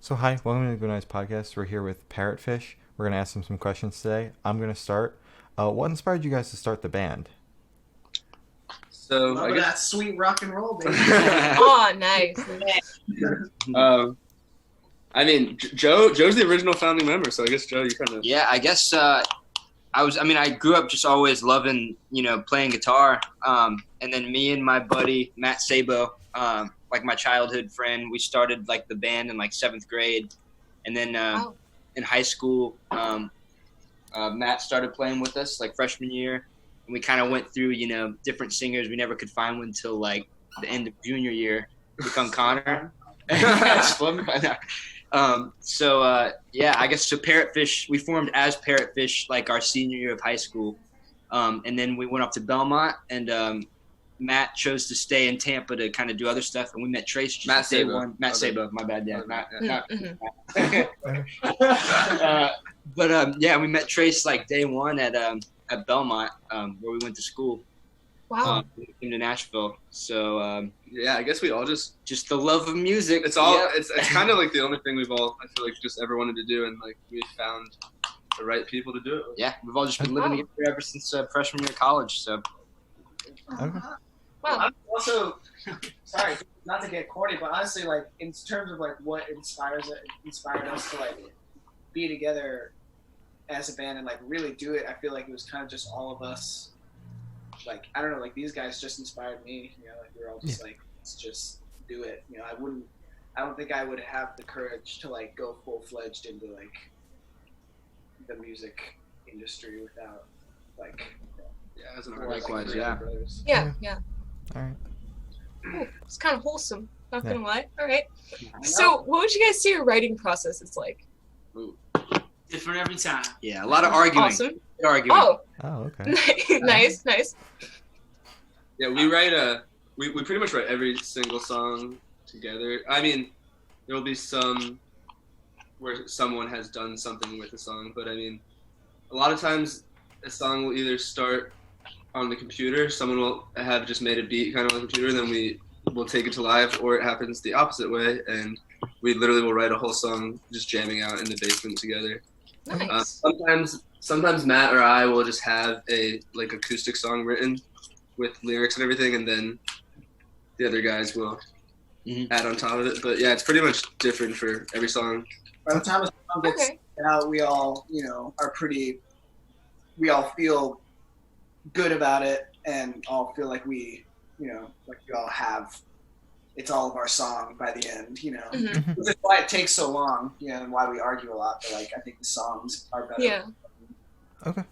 So hi, welcome to the Good Nights Podcast. We're here with Parrotfish. We're going to ask them some questions today. I'm going to start. What inspired you guys to start the band? So Love that sweet rock and roll, baby. Oh, nice. I mean, Joe's the original founding member, so I guess Joe, you kind of. Yeah, I guess I grew up just always loving, playing guitar. And then me and my buddy Matt Sabo, like my childhood friend, we started like the band in like 7th grade, and then in high school, Matt started playing with us like freshman year, and we kind of went through different singers. We never could find one until like the end of junior year. We found Connor. I guess so Parrotfish, we formed as Parrotfish like our senior year of high school. And then we went up to Belmont, and Matt chose to stay in Tampa to kind of do other stuff, and we met Trace just Matt day Sabo. one. Matt Okay. Sabo, my bad, yeah. Mm-hmm. We met Trace like day one at Belmont, where we went to school. Wow. We came to Nashville. So Yeah, I guess we all just. the love of music. It's all. Yep. It's kind of like the only thing we've all. I feel like just ever wanted to do, and like we found the right people to do it with. Yeah, we've all just been living together ever since freshman year of college. So Okay. Wow. Also, sorry, not to get corny, but honestly, like in terms of like what inspired us to like be together as a band and like really do it, I feel like it was kind of just all of us. Like I don't know, like these guys just inspired me. Like we were all just like, let's just do it. I don't think I would have the courage to like go full fledged into like the music industry without like. Yeah, as an Or, artist. Likewise, like, yeah. brothers. Yeah. All right. Ooh, it's kind of wholesome. Not Yeah. gonna lie. All right. So, what would you guys say your writing process is like? Different every time. yeah, a lot of arguing. Awesome. Good arguing. Oh, Oh, okay. nice. Yeah, we write we pretty much write every single song together. I mean, there will be some where someone has done something with the song, but I mean, a lot of times a song will either start on the computer, someone will have just made a beat kind of on the computer, then we will take it to live, or it happens the opposite way, and we literally will write a whole song just jamming out in the basement together. Nice. Sometimes Matt or I will just have a like acoustic song written with lyrics and everything, and then the other guys will add on top of it. But yeah, it's pretty much different for every song. By the time a song gets Okay. out, we all, we all feel good about it and all feel like we all have, it's all of our song by the end, Mhm. Which is why it takes so long, and why we argue a lot, but like, I think the songs are better. Yeah. Okay.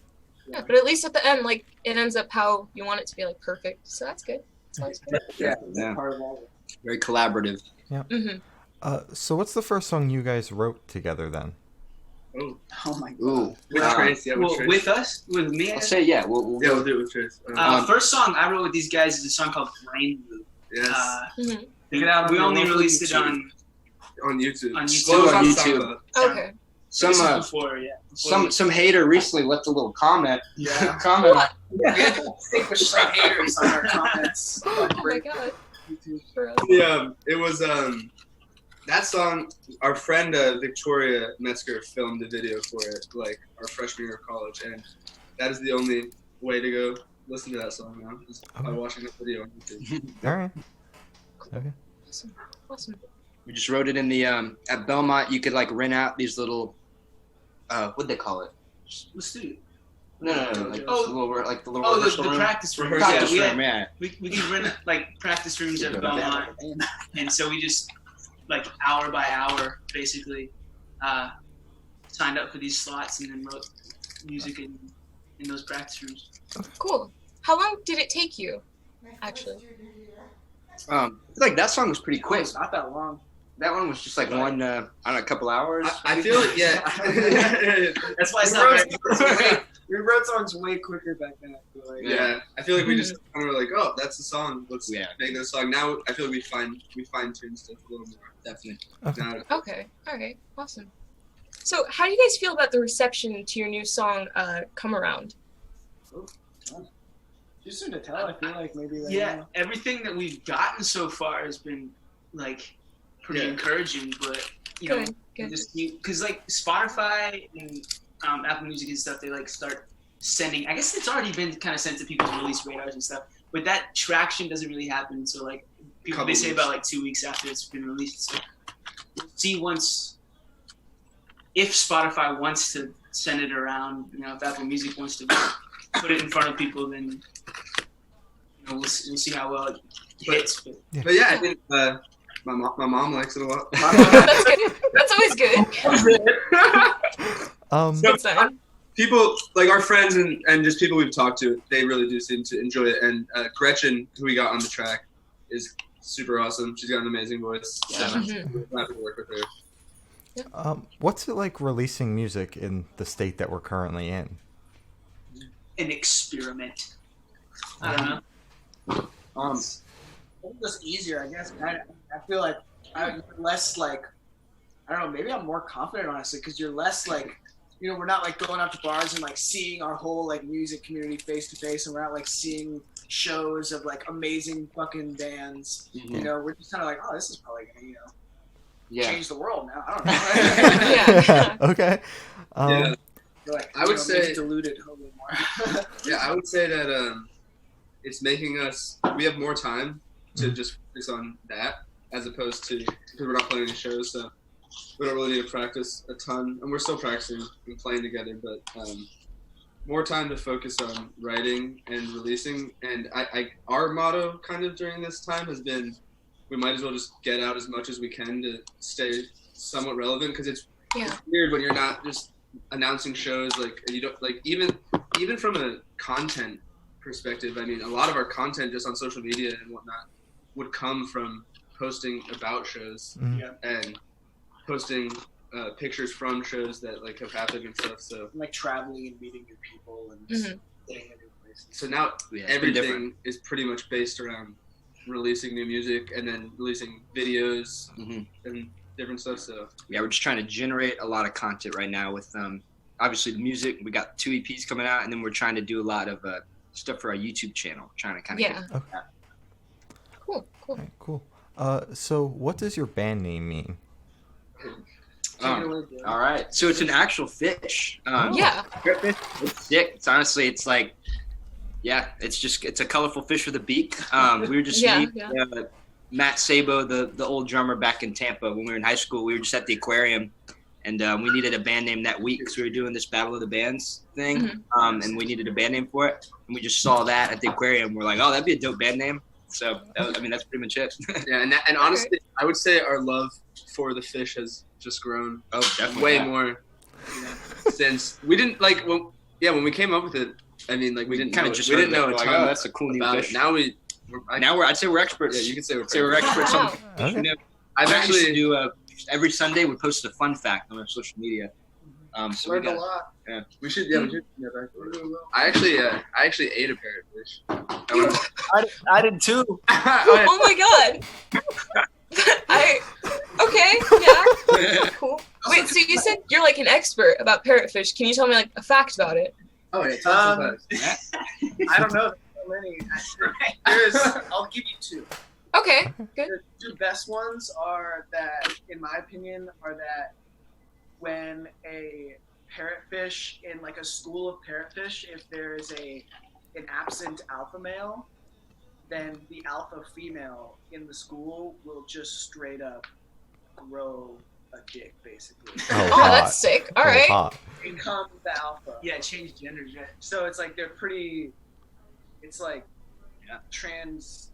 Yeah, but at least at the end, like it ends up how you want it to be, like perfect. So that's good. Sounds good. Yeah, Yeah. part of all of it. Very collaborative. Mm-hmm. So what's the first song you guys wrote together then? Oh my god. Ooh. With Wow. Trace, yeah, with Well, Trace. with us, with me. I'll say yeah. We'll Yeah, we'll do it with Trace. First song I wrote with these guys is a song called Brain Loop. Yes, Mm-hmm. Check it out on We the only local released it YouTube. on on YouTube. on YouTube. Well, it was On on YouTube. SoundCloud. Okay. some before, yeah. Before some hater recently left a little comment. Yeah. comment. We had to stick with some haters on our comments. Oh my god. For us. Yeah, it was that song. Our friend Victoria Metzger filmed the video for it, like our freshman year of college, and that is the only way to go listen to that song now, is by watching the video on YouTube. All right. Okay. Awesome. We just wrote it in the at Belmont. You could like rent out these little what'd they call it? Let's do it. No. Like, Oh. the little, like the little Oh, rehearsal the room. practice room. Practice Yeah, room, yeah. we can rent like practice rooms at Belmont, and so we just like hour by hour basically signed up for these slots and then wrote music in those practice rooms. Cool. How long did it take you, actually? I feel like that song was pretty quick. It's not that long. That one was just like one, I don't know, a couple hours. I feel it, yeah. That's why it's We not wrote, very. we wrote songs way quicker back then. I feel like. Yeah, I feel like we just kind of were like, oh, that's the song. Let's make this song. Now I feel like we fine tune stuff a little more. Definitely. Now, Okay. All right. Awesome. So, how do you guys feel about the reception to your new song, "Come Around"? Too soon to tell. I feel like maybe. Like, Yeah, everything that we've gotten so far has been like pretty Yeah. encouraging, but Good. Good. Just because like Spotify and Apple Music and stuff, they like start sending. I guess it's already been kind of sent to people's release radars and stuff, but that traction doesn't really happen until like people they say about like 2 weeks after it's been released. So we'll see if Spotify wants to send it around. If Apple Music wants to put it in front of people, then we'll see how well it hits. But yeah, I think my mom likes it a lot. That's good. That's always good. Good sign. People like our friends and just people we've talked to, they really do seem to enjoy it. And Gretchen, who we got on the track, is super awesome. She's got an amazing voice. So we're happy to work with her. What's it like releasing music in the state that we're currently in? An experiment. I don't know. It's just easier, I guess. I feel like I'm less like, I don't know, maybe I'm more confident, honestly, because you're less like, we're not like going out to bars and like seeing our whole like music community face to face, and we're not like seeing shows of like amazing fucking bands. Mhm. We're just kind of like, oh, this is probably gonna, Yeah. change the world now. I don't know. Yeah. Okay. Yeah. Like, I would say- maybe diluted a little more. Yeah, I would say that it's making us. We have more time to just focus on that as opposed to because we're not playing any shows, so we don't really need to practice a ton. And we're still practicing and playing together, but more time to focus on writing and releasing. And our motto kind of during this time has been, we might as well just get out as much as we can to stay somewhat relevant, because it's weird when you're not just announcing shows and you don't even from a content perspective. I mean, a lot of our content just on social media and whatnot would come from posting about shows and posting pictures from shows that have happened and stuff. So like traveling and meeting new people and just getting in new places. so now Yeah, everything is pretty much based around releasing new music and then releasing videos and different stuff. So Yeah, we're just trying to generate a lot of content right now with obviously the music. We got 2 EPs coming out, and then we're trying to do a lot of stuff for our YouTube channel. Trying to kind of Cool. Okay, cool. So what does your band name mean? all right. So it's an actual fish. Yeah. Parrotfish. It's sick. It's honestly, it's like, it's a colorful fish with a beak. We were just Matt Sabo, the old drummer back in Tampa when we were in high school. We were just at the aquarium, and we needed a band name that week because we were doing this Battle of the Bands thing, and we needed a band name for it. And we just saw that at the aquarium. We're like, oh, that'd be a dope band name. So that's pretty much it. yeah, and honestly, I would say our love for the fish has just grown. Oh, definitely. Way more since we didn't when we came up with it. I mean, we didn't kind of just heard know a it, ton like, oh, that's a cool new about fish. it. Now I'd say we're experts. Yeah, you could say we're experts on. Okay. I've We actually actually do every Sunday we post a fun fact on our social media. So we Learned a got, lot. we should get back to it. I actually ate a parrotfish. I did too. Oh my god. Cool. Wait, so you said you're like an expert about parrotfish. Can you tell me like a fact about it? Oh yeah, tell us about it. I don't know. There's so many. I'll give you 2. Okay, good. The 2 best ones are that, in my opinion, when a parrotfish in a school of parrotfish, if there is an absent alpha male, then the alpha female in the school will just straight up grow a dick, basically. Oh, that's sick. All right. Hot. Become the alpha. Yeah, change genders. Yeah. So it's they're pretty. It's trans.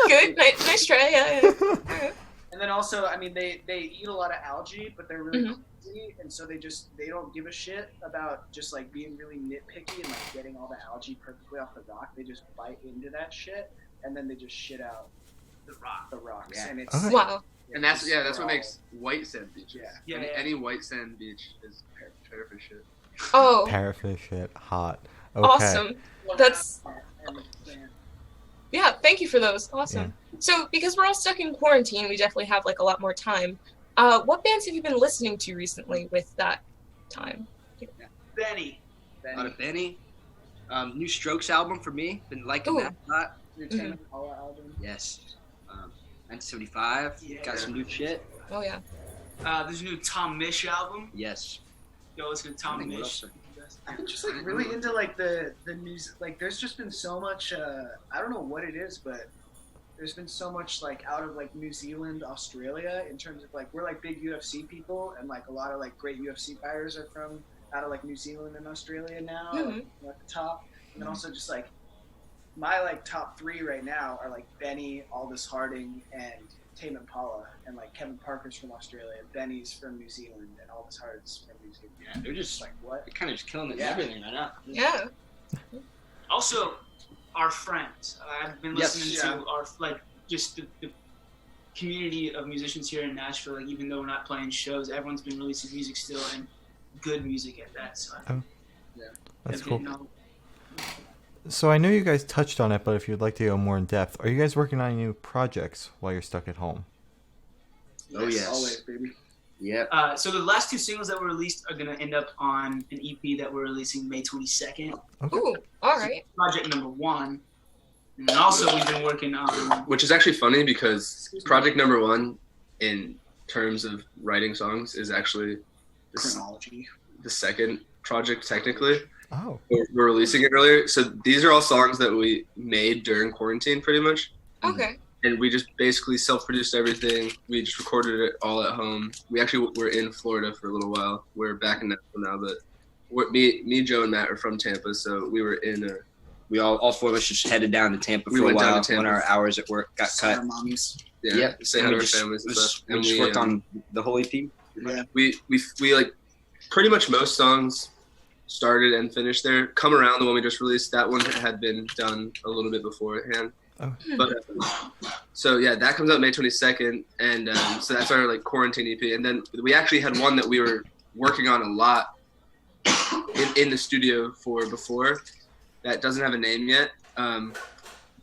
Good. Nice try. Yeah. And then also, I mean, they eat a lot of algae, but they're really lazy, and so they don't give a shit about just being really nitpicky and getting all the algae perfectly off the rock. They just bite into that shit, and then they just shit out the rocks. Yeah. And it's Okay. Wow. And that's what makes white sand beaches. Yeah. Any white sand beach is parrotfish shit. Oh, Parrotfish shit. Hot. Okay. awesome. That's and yeah. Thank you for those. Awesome. So because we're all stuck in quarantine, we definitely have a lot more time. What bands have you been listening to recently with that time? Benny. A lot of Benny. New Strokes album for me. Been liking that a lot. Your Tame Impala album. Yes. 1975. Yeah. Got some new shit. Oh yeah. There's a new Tom Misch album. Yes. Go listen to Tom What Misch. else? I've been just like really into like the music. Like there's just been so much. I don't know what it is, but there's been so much like out of like New Zealand, Australia in terms of like we're like big UFC people, and like a lot of like great UFC fighters are from out of like New Zealand and Australia now. Mhm. At the top, and then also just like my like top 3 right now are like Benny, Aldous Harding, and Tame Impala, and like Kevin Parker's from Australia, Benny's from New Zealand, and Aldous Harding's from New Zealand. Yeah, they're just Like what? they're kind of just killing it Yeah. and everything right now. Yeah. Also, our friends. I've been Yes. listening to our like just the community of musicians here in Nashville. Like even though we're not playing shows, everyone's been releasing music still, and good music at that. So I think That's they're cool. getting all- So I know you guys touched on it, but if you'd like to go more in depth, are you guys working on any new projects while you're stuck at home? Oh, yes. Always, baby. Yep. So the last 2 singles that were released are gonna end up on an EP that we're releasing May 22nd. Ooh. All right. Project number 1. And then also we've been working on. Which is actually funny because project number 1, in terms of writing songs, is actually Chronology. the second project technically. Oh. We're releasing it earlier. So these are all songs that we made during quarantine, pretty much. Okay. And we just basically self-produced everything. We just recorded it all at home. We actually were in Florida for a little while. We're back in Nashville now, but me, Joe, and Matt are from Tampa, so we were in a. We all 4 of us just headed down to Tampa We for a went down while to Tampa. when our hours at work got cut. Our mommies. Yeah, Yep. say And hi we to our just- families and stuff. We And just worked um, on the whole EP. Yeah. we like pretty much most songs started and finished there. Come Around, the one we just released, that one had been done a little bit beforehand. Oh. But so yeah, that comes out May 22nd, and so that's our like quarantine EP. And then we actually had one that we were working on a lot in the studio for before. That doesn't have a name yet,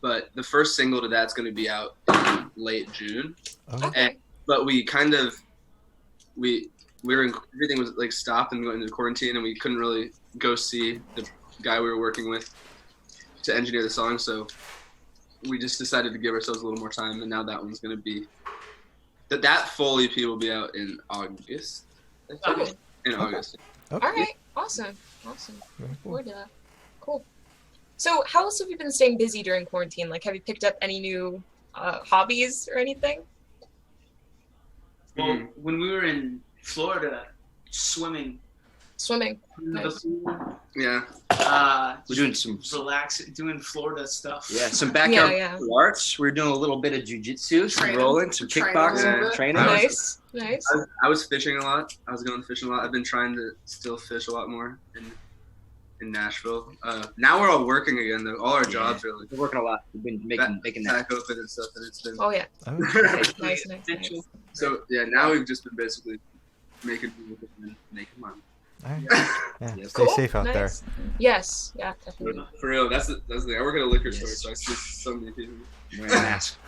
but the first single to that's going to be out in late June. Okay. But we kind of we were in, everything was like stopped and going into quarantine, and we couldn't really go see the guy we were working with to engineer the song. So we just decided to give ourselves a little more time, and now that one's going to be that full EP will be out in August. I think. Okay. In August. Okay. All right. Awesome. Awesome. Very cool. Forward to that. Cool. So, how else have you been staying busy during quarantine? Like, have you picked up any new hobbies or anything? Well, when we were in Florida, swimming, Swimming. in the Nice. pool, Yeah. We're doing some relaxing, doing Florida stuff. some backyard Yeah, yeah. martial arts. We're doing a little bit of jujitsu, some Training. rolling, some Training a kickboxing, little bit. training. Nice. Nice. I was fishing a lot. I was going fishing a lot. I've been trying to still fish a lot more in Nashville. Now we're all working again though. All our jobs are like We're working a lot. We've been making that. back open and stuff, and it's been Oh, yeah. Oh. Nice, nice, nice. so yeah. Now we've just been basically making music and making money. All right. Yeah. Yes. Stay Cool. safe out there. Nice. Yes. Yeah, definitely. For real, that's the thing. I work at a liquor store, Yes. so I see so many people. Wearing a mask.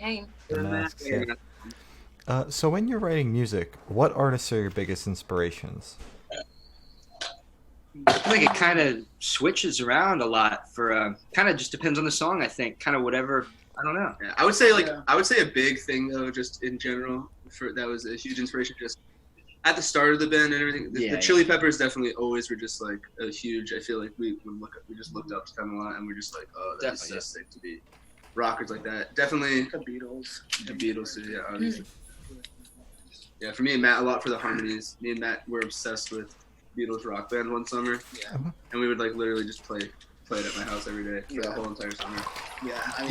Dang. The masks, yeah. So when you're writing music, what artists are your biggest inspirations? I think it kind of switches around a lot for kind of just depends on the song. I think kind of whatever. I don't know. Yeah, I would say Yeah. I would say a big thing though, just in general, that was a huge inspiration. Just at the start of the band and everything, the Yeah, Chili Peppers definitely always were just like a huge. I feel like we just looked up to them a lot, and we're just like, oh, that's so Definitely, sick to be rockers like that. Definitely The Beatles. the Beatles too. Yeah, obviously. Yeah, for me and Matt, a lot for the harmonies. Me and Matt were obsessed with Beatles rock band one summer, Yeah. and we would like literally just play it at my house every day for the Yeah. whole entire summer. Yeah. I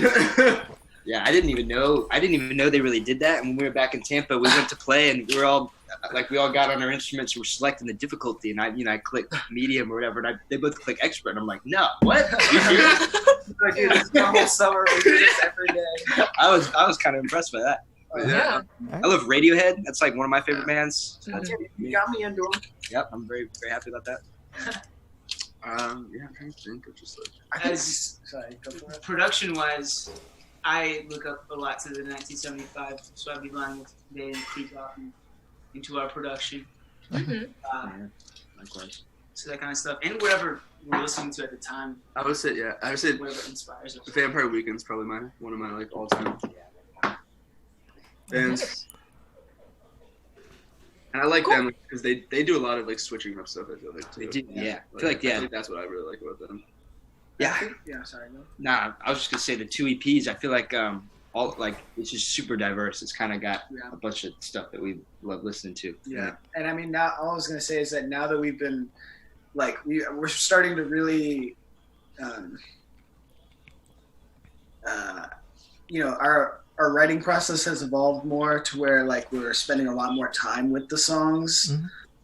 mean, Yeah, I didn't even know they really did that. And when we were back in Tampa, we went to play, and we all got on our instruments. We're selecting the difficulty, and I clicked medium or whatever, and they both click expert. And I'm like, no, what? You serious? like, dude, it's the whole summer. We do this every day. I was kind of impressed by that. Yeah. I love Radiohead. That's like one of my favorite bands. Mhm. You got me into them. Yep, I'm very very happy about that. Yeah, I'm trying to think of just like. I think As sorry, go for it. production-wise, I look up a lot to the 1975, so I'd be lying if they didn't creep out into our production. Mhm. Likewise. So that kind of stuff, and whatever we're listening to at the time, I would say whatever inspires us. Vampire Weekend's probably one of my like all time. bands. Nice. And I like Cool. them because they do a lot of like switching up stuff. I feel like too. They do, yeah. I Like, feel like, yeah. I think that's what I really like about them. Yeah. Yeah, sorry. No. Nah, I was just gonna say the 2 EPs. I feel like all like it's just super diverse. It's kind of got Yeah. a bunch of stuff that we love listening to. Yeah, and I mean, now all I was gonna say is that now that we've been, like, we're starting to really, you know, our writing process has evolved more to where like we're spending a lot more time with the songs,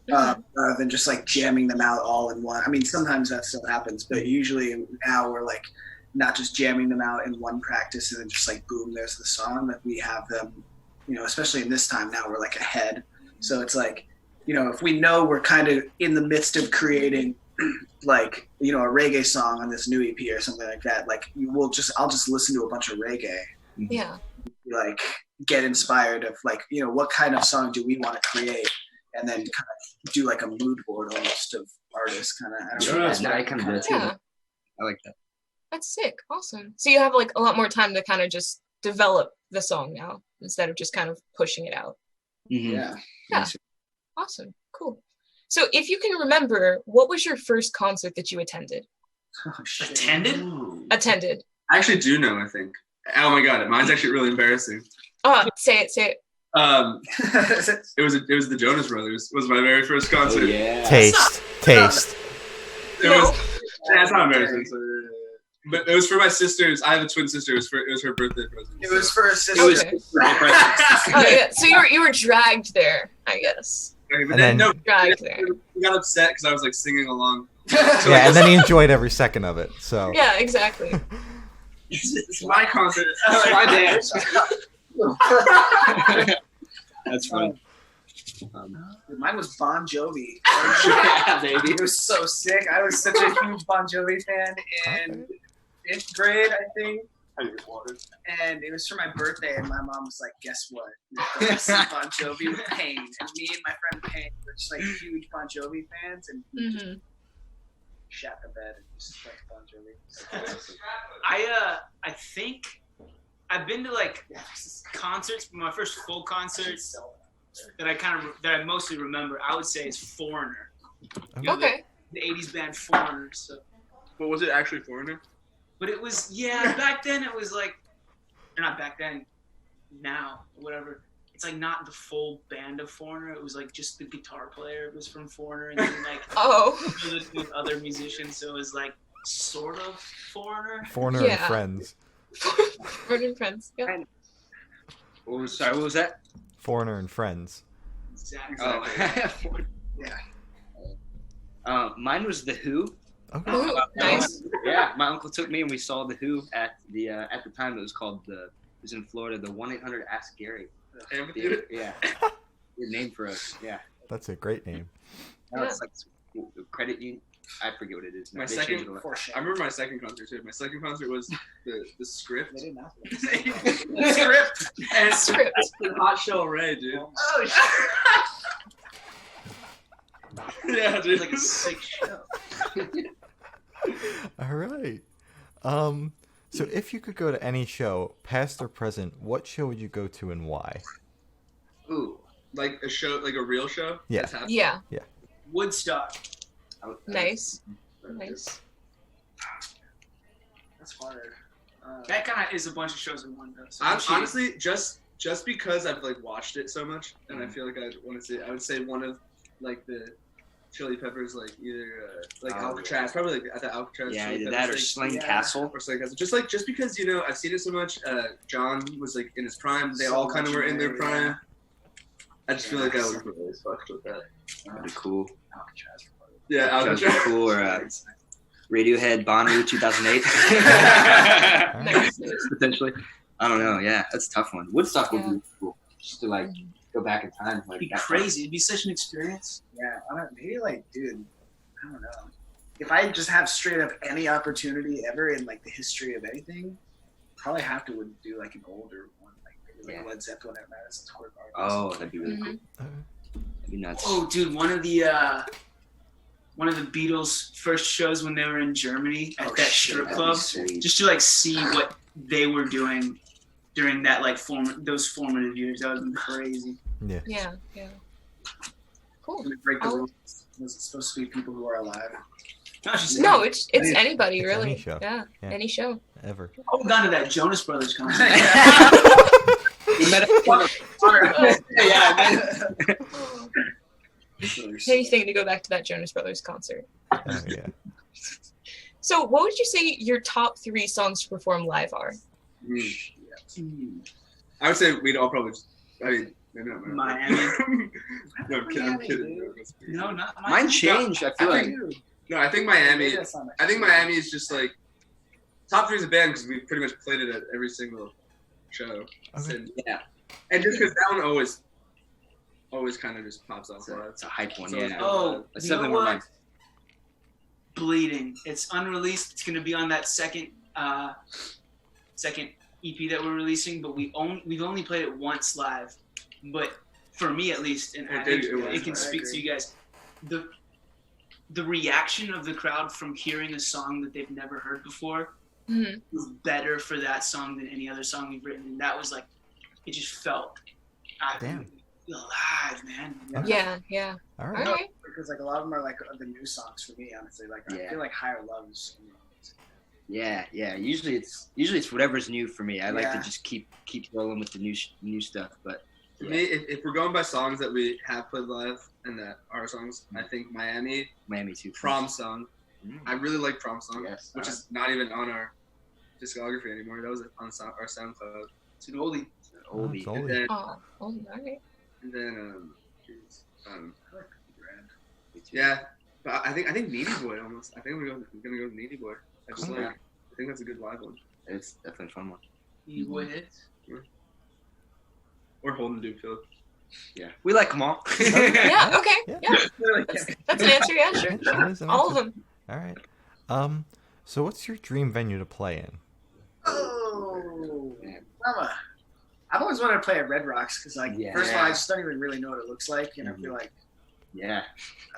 rather than just like jamming them out all in one. I mean, sometimes that still happens, but usually now we're like not just jamming them out in one practice and then just like boom, there's the song. That we have them, you know, especially in this time now we're like ahead. So it's like, you know, if we know we're kind of in the midst of creating like, you know, a reggae song on this new EP or something like that, like I'll just listen to a bunch of reggae, Yeah. like get inspired of like, you know, what kind of song do we want to create, and then kind of do like a mood board almost of artists kind of. I don't know. Yeah, I kind of do too. Yeah. I like that. That's sick. Awesome. So you have like a lot more time to kind of just develop the song now instead of just kind of pushing it out. Mhm. Yeah. Yeah. Awesome. Cool. So if you can remember, what was your first concert that you attended? Oh, shit. Attended? Attended. I actually do know. I think. Oh my god, mine's actually really embarrassing. Oh, say it. It was the Jonas Brothers. Was my very first concert. Oh, yeah. Taste. It was. Yeah, it's not embarrassing. So, but it was for my sister's. I have a twin sister. It was her birthday present. It was for a sister. It was Okay. right. Oh yeah. So you were dragged there, I guess. Okay, but And then, then- no, Dragged there. he got upset because I was like singing along. Yeah, and then he enjoyed every second of it. So Yeah, exactly. It's my concert. It's my band. That's funny. Mine was Bon Jovi. Yeah, baby. It was so sick. I was such a huge Bon Jovi fan in 5th grade, I think. And it was for my birthday, and my mom was like, "Guess what? You're going to see Bon Jovi with Payne." And me and my friend Payne were just like huge Bon Jovi fans, and we just hmm shat the bed and just like Bon Jovi. I think I've been to like concerts, but my first full concert that I mostly remember, I would say, is Foreigner. You know, Okay. the 80s band Foreigner. So, But was it actually Foreigner? but it was back then it was like, or not back then, now whatever. It's like not the full band of Foreigner. It was like just the guitar player was from Foreigner, and then like Oh. with other musicians. So it was like sort of Foreigner. Foreigner and Yeah. Friends. Murdered Friends. Yeah. What was that? Foreigner and Friends. Exactly. Oh. Yeah. Mine was The Who. Okay. Ooh, nice. Yeah, my uncle took me and we saw The Who at the time it was called it was in Florida, the 1-800 Ask Gary. Amphitheater? Yeah. Good name for us. Yeah. That's a great name. Now it's like credit union. I forget what it is. Now. My They second- changed it a lot. For I shame. remember my second concert too. My second concert was the Script. They didn't ask me. The Script. And Script. Hot Shell Ray, dude. Oh, Yeah, dude. It's like a sick show. All right. So if you could go to any show, past or present, what show would you go to and why? Ooh. Like a show, like a real show. Yeah. That's happening. Yeah. Woodstock. Nice. Nice. that's hard. That kind of is a bunch of shows in one though. So I'm, I'm cheating. honestly, just because I've like watched it so much, and I feel like I want to say, I would say one of like the Chili Peppers, like either like Oh, Alcatraz, probably like at the Alcatraz. Yeah, Chili either Peppers that or thing. Sling Yeah. Castle. Or Sling Castle. Just because you know I've seen it so much. John was like in his prime. They So all kind of were in their much, prime. yeah. I just feel like I would really fucked with that. That'd be cool. Alcatraz. Yeah, Alcatraz Alcatraz. would be cool. Or Radiohead, Bonnaroo 2008. Nice. Potentially. I don't know. Yeah, that's a tough one. Woodstock would be cool. Just to like go back in time. Like It'd be that crazy. It'd be such an experience. Yeah, maybe like, dude, I don't know. If I just have straight up any opportunity ever in like the history of anything, probably have to would do like an older one, like maybe like Yeah. Led Zeppelin at Madison Square Garden. Oh, that'd be really cool. Mhm. That'd be nuts. Oh, dude, one of the Beatles' first shows when they were in Germany at that strip That'd be club, sweet. just to like see what they were doing during that like those formative years. That was crazy. Yeah. Yeah. Cool. Can we break the Oh. rules? Was it supposed to be people who are alive? No, it's anybody It's really. any show. Yeah, Yeah. any show. Ever. Oh, we got to that Jonas Brothers concert. We met Anything to go back to that Jonas Brothers concert. Oh, yeah. So, what would you say your top 3 songs to perform live are? I would say we'd all probably. I mean, maybe not Miami. No, I'm kidding. No, not Miami. Mine changed. I feel like. No, I think Miami. That's not my- I think Miami is just like top 3 is a band because we pretty much played it at every single show. Okay. And, and just because that one always kind of just pops off live. It's a hype one. So Yeah. Oh, That's you know something what? mine. Bleeding. It's unreleased. It's going to be on that second EP that we're releasing, but we've only played it once live. But for me at least, and I think it can speak to you guys, the reaction of the crowd from hearing a song that they've never heard before Mhm. was better for that song than any other song we've written, and that was like, it just felt Damn. alive, man. Yeah. All All right. right. Because like a lot of them are like the new songs for me, honestly. Like I Yeah. feel like Higher Love is. Yeah. Usually it's whatever's new for me. I like to Yeah. just keep rolling with the new stuff. But For me, if we're going by songs that we have played live and that are songs, I think Miami, too. Prom Song. Mm. I really like Prom Song, Yes. which is not even on our discography anymore. That was on our SoundCloud. It's an oldie. Oh, Oldie. it's oldie. And then, Oh, all right. yeah, but I think Needy Boy almost. I think I'm gonna go with Needy Boy. I just Cool. like. I think that's a good live one. It's definitely a fun one. You would hit. Or Holden Dukefield. Yeah. We like them all. Yeah. Okay. Yeah. Yeah. That's an answer. Yeah. Sure. That is an All of answer. them. All right. So what's your dream venue to play in? Oh, mama. I've always wanted to play at Red Rocks because, like, Yeah. first of all, I just don't even really know what it looks like, and I feel like Yeah.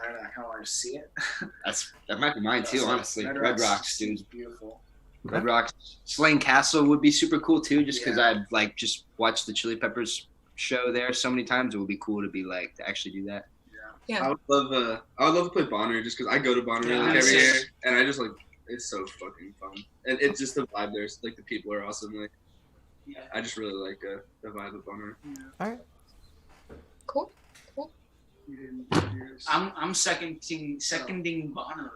I don't know. I kind of want to see it. That might be mine too, So, honestly. Red Rocks, dude. is beautiful. Red Rocks. Slane Castle would be super cool too, just because Yeah. I've like just watched the Chili Peppers show there so many times. It would be cool to be like to actually do that. Yeah. I would love to play Bonnaroo just because I go to Bonnaroo Yeah, like every it's- year, and I just like it's so fucking fun, and it's just the vibe there. Like the people are awesome. Like Yeah. I just really like the vibe of Bonnaroo. All right. Cool. You didn't do yours. I'm seconding Bono.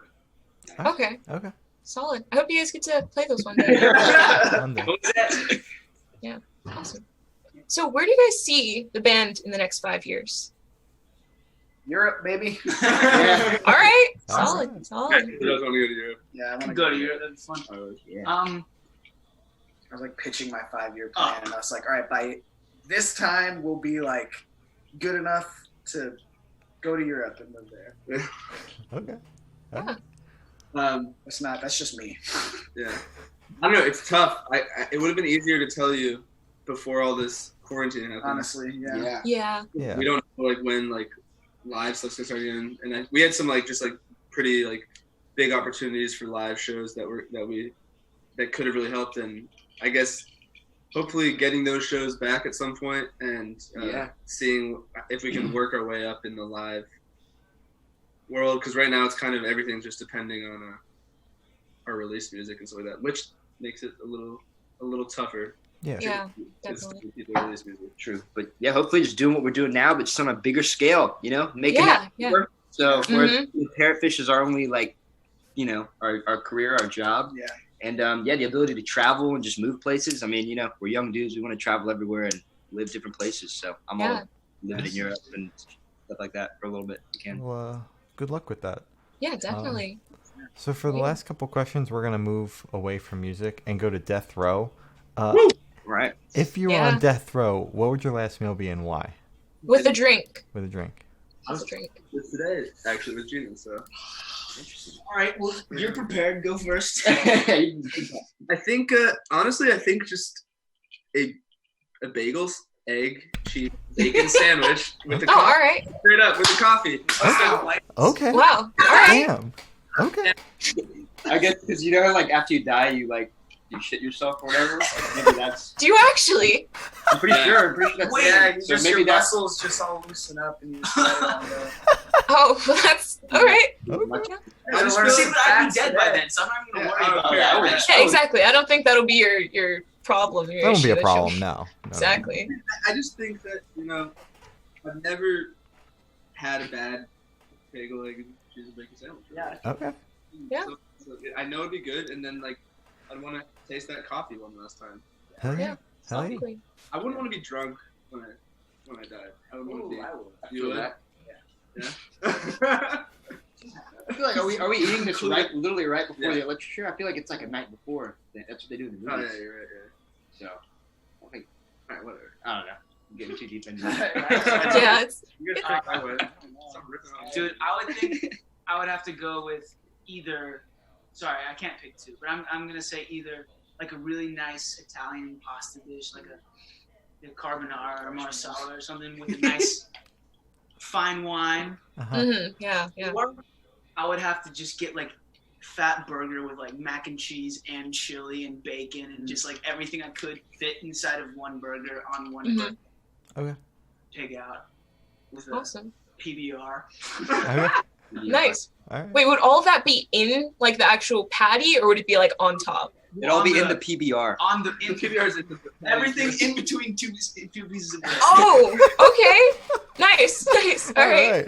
Okay. Okay. Solid. I hope you guys get to play those one day. Monday. What was that? Awesome. So, where do you guys see the band in the next 5 years? Europe, baby. Yeah. All right. All Solid. right. Solid. Who doesn't want to go to Europe? Yeah, I want to Go to Europe. That'd be fun. I would. Yeah. I was like pitching my 5-year plan, and I was like, all right, by this time we'll be like good enough to go to Europe and live there. Okay. That's just me. Yeah. I don't know. It's tough. It would have been easier to tell you before all this quarantine happened. Honestly, yeah. Yeah. Yeah. We don't know like when like live stuff's gonna start again, and we had some like just like pretty like big opportunities for live shows that could have really helped, and I guess hopefully getting those shows back at some point and seeing if we can work our way up in the live world, because right now it's kind of everything's just depending on our release music and stuff like that, which makes it a little tougher. Yeah. Yeah. It's Definitely. people release music. True. But yeah, hopefully just doing what we're doing now, but just on a bigger scale, making Yeah. it Yeah. work. So Mhm. Parrotfish is our only our career, our job. Yeah. And the ability to travel and just move places. I mean, we're young dudes. We want to travel everywhere and live different places. So I'm all living in Europe and stuff like that for a little bit. If we can. Well, good luck with that. Yeah. Definitely. So for the last couple questions, we're gonna move away from music and go to death row. Right. If you were on death row, what would your last meal be and why? With a drink. With a drink. With a drink. Today, actually, with Gina, so. All right. Well, you're prepared. Go first. I think, honestly, just a bagels, egg, cheese, bacon sandwich with the Oh, all coffee. right. Straight up with the coffee. Okay. Wow. All right. Damn. Okay. I guess because like after you die, you like you shit yourself or whatever. Maybe that's. Do you actually? I'm pretty sure. I'm pretty sure that's. Yeah, you so just maybe your that's. muscles just all loosen up and you just let it all go. Oh, well, that's all right. I just see, but I'd be dead by then, so I'm not even gonna worry about that. Yeah, exactly. I don't think that'll be your problem. Your That won't be issue. a problem. No. Exactly. I just think that I've never had a bad bagel, egg, and cheese and bacon sandwich. Yeah. Okay. Yeah. So I know it'd be good, and then like I'd want to taste that coffee one last time. Hell yeah. Yeah. Hell yeah. Exactly. I wouldn't want to be drunk when I died. I would want to be. I would. I You feel would? that. Yeah. I feel like are we eating this literally right before Yeah. the literature? I feel like it's like a night before. That's what they do in the Oh movies. yeah, you're right. So I think Alright, whatever. I don't know. I'm getting too deep into it. Yeah, it's You guys drink my way. Stop ripping on me. Dude, I would think I would have to go with either. Sorry, I can't pick two, but I'm gonna say either like a really nice Italian pasta dish, like a carbonara or marsala or something with a nice fine wine. Uh-huh. yeah. Or I would have to just get like fat burger with like mac and cheese and chili and bacon and just like everything I could fit inside of one burger on one burger. Okay. Pig out with a Awesome. PBR. Okay. Nice. All right. Wait, would all of that be in like the actual patty, or would it be like on top? It'll all be On in the PBR. On the The PBR is in the everything in between two pieces of bread. Oh, okay. Nice. All right.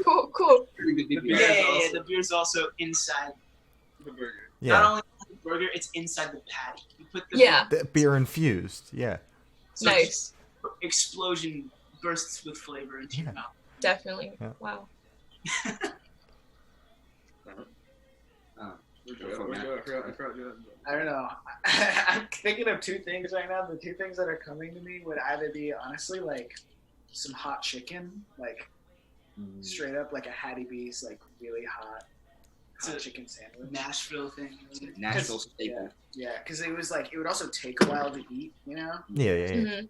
Cool. The Yeah, beer yeah, is yeah. also The beer's also inside. the burger. Not Yeah. only the burger, it's inside the patty. You put the Yeah. The beer infused. Yeah. so Nice. explosion bursts with flavor into your mouth. Definitely. Yeah. Wow. I forgot. I don't know. I'm thinking of two things right now. The two things that are coming to me would either be honestly like some hot chicken, like straight up like a Hattie B's like really hot It's a chicken sandwich. Nashville thing. Nashville staple. Yeah, because it was like it would also take a while to eat, Yeah. hmm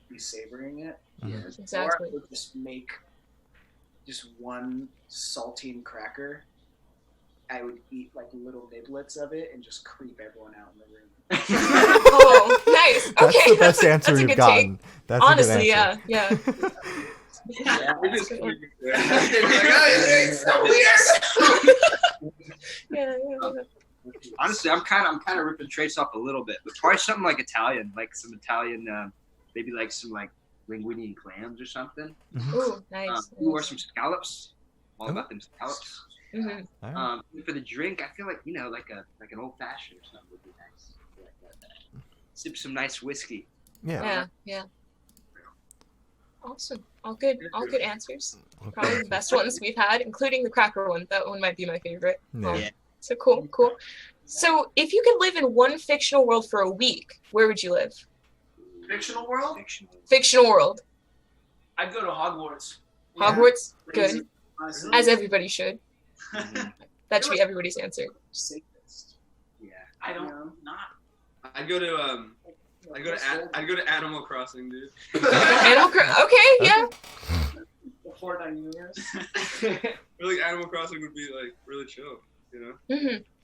be savoring it. Yeah. Or I Exactly. would just make just one saltine cracker. I would eat like little niblets of it and just creep everyone out in the room. Oh, nice. Okay. That's the best answer that's a we've good gotten. take. That's Honestly, a good yeah. answer. Yeah, We just That's a good one. it's so weird. Yeah. Honestly, I'm kind of ripping traits off a little bit, but probably something like Italian, like some Italian, maybe like some like linguine and clams or something. Ooh, nice. Or some scallops. All about them scallops. Mhm. All right. For the drink, I feel like like an old fashioned or something would be nice. Like that. Sip some nice whiskey. Yeah. Yeah. Awesome. All good answers. Okay. Probably the best ones we've had, including the cracker one. That one might be my favorite. Yeah. Yeah. So cool. So if you could live in one fictional world for a week, where would you live? Fictional world? Fictional. Fictional world. I'd go to Hogwarts. Hogwarts? Good. Honestly. As everybody should. Mhm. That should be everybody's answer. Safest. Yeah. I don't not. I'd go to Animal Crossing, dude. Okay, yeah. The Fortnite universe. I feel like Animal Crossing would be like really chill, hmm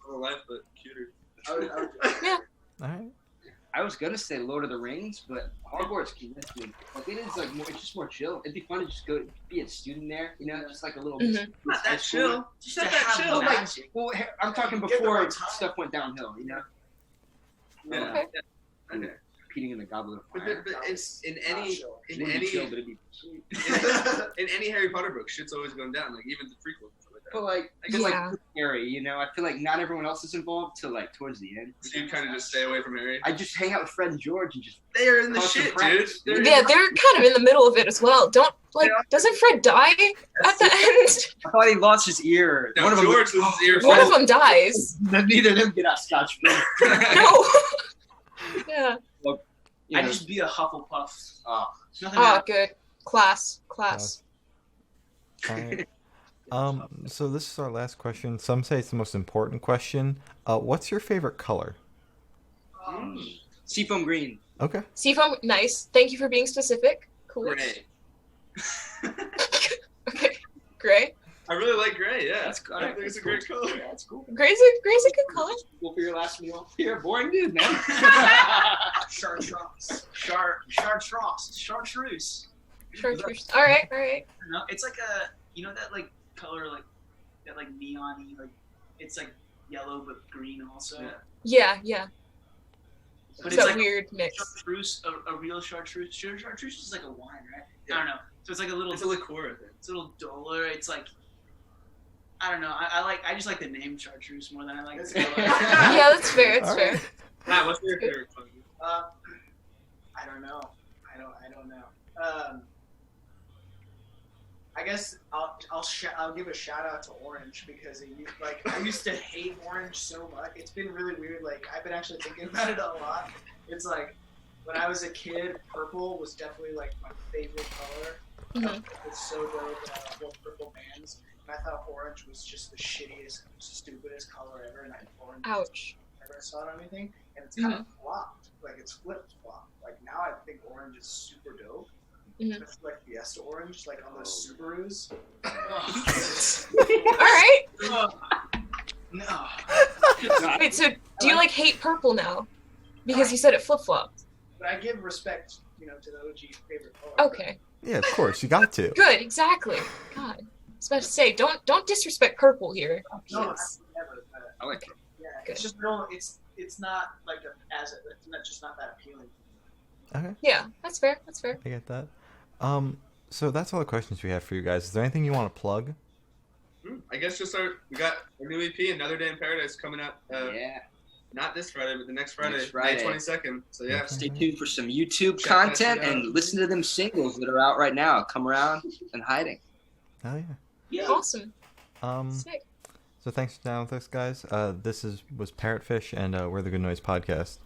Real life, but cuter. All right. I was gonna say Lord of the Rings, but Hogwarts convinced me. Like it is like more, it's just more chill. It'd be fun to just go be a student there, just like a little. Mhm. Not that chill. Just Not to that have chill. magic. Well, I'm talking Get the before right time. stuff went downhill. Yeah. Okay. Okay. Competing in the Goblet of But, Fire. but it's in Not any chill. It in wouldn't be any chill, but it'd be. in any Harry Potter book, shit's always going down. Like even the prequels and stuff like that. But like, I guess Yeah. like Harry, I feel like not everyone else is involved till like towards the end. So you kind of just stay away from Harry. I just hang out with Fred and George and just. They are in the Cause some shit, dude. pranks. They're Yeah, they're kind of in the middle of it as well. Doesn't Fred die at the end? I thought he lost his ear. No, One of them. George was his ear. One of them dies. Neither of them get out scotch free. No. Yeah. You I'd know, just be a Hufflepuff. oh, Nothing Oh, else. good. Class. All right. So this is our last question. Some say it's the most important question. What's your favorite color? Seafoam green. Okay. Seafoam, nice. Thank you for being specific. Cool. Gray. Okay. Gray. I really like gray. Yeah, That's good. I think it's a great color. Yeah, that's cool. Gray's a good color. Cool for your last meal. You're a boring dude, man. Chartreuse. Chartreuse. Chartreuse. All right. I don't know. It's like a, that like color, like that like neon-y, like it's like yellow but green also. Yeah. Yeah. But It's it's that like weird mix. chartreuse, a real chartreuse. Chartreuse is like a wine, right? Yeah. I don't know. So it's like a little. It's a liqueur, I think. It's a little duller. It's like, I don't know. I just like the name chartreuse more than I like the color. Yeah, that's fair. That's All fair. right. Matt, what's your favorite color? I don't know. I don't know. I guess I'll give a shout out to orange because I used to hate orange so much. It's been really weird. Like I've been actually thinking about it a lot. It's like when I was a kid, purple was definitely like my favorite color. Mhm. It's so dope. And I love purple bands. And I thought orange was just the shittiest, stupidest color ever. And I orange Ouch. never saw it on anything. And it's kind of flopped. Like it's flip flopped. Like now I think orange is super dope. Mhm. It's like Fiesta orange, like on those Subarus. All right. No. Wait. So, do you like hate purple now? Because you said it flip flopped. But I give respect, to the OG favorite color. Okay. Yeah, of course, you got to. Good. Exactly. God. I was about to say, don't disrespect purple here. No, Because- never. I like it. Yeah, Good. it's just no. It's not like it's not that appealing. Okay, Yeah, that's fair. That's fair. I get that. So that's all the questions we have for you guys. Is there anything you want to plug? I guess we got our new EP, Another Day in Paradise, coming out. Yeah. Not this Friday, but the next Friday, Next Friday. May 22nd. So yeah, Stay tuned for some YouTube Check that content shit out. and listen to them singles that are out right now. Come around and hiding. Oh yeah. Yeah. Awesome. So Sick. thanks for down with us, guys. This was Parrotfish, and we're the Good Noise Podcast.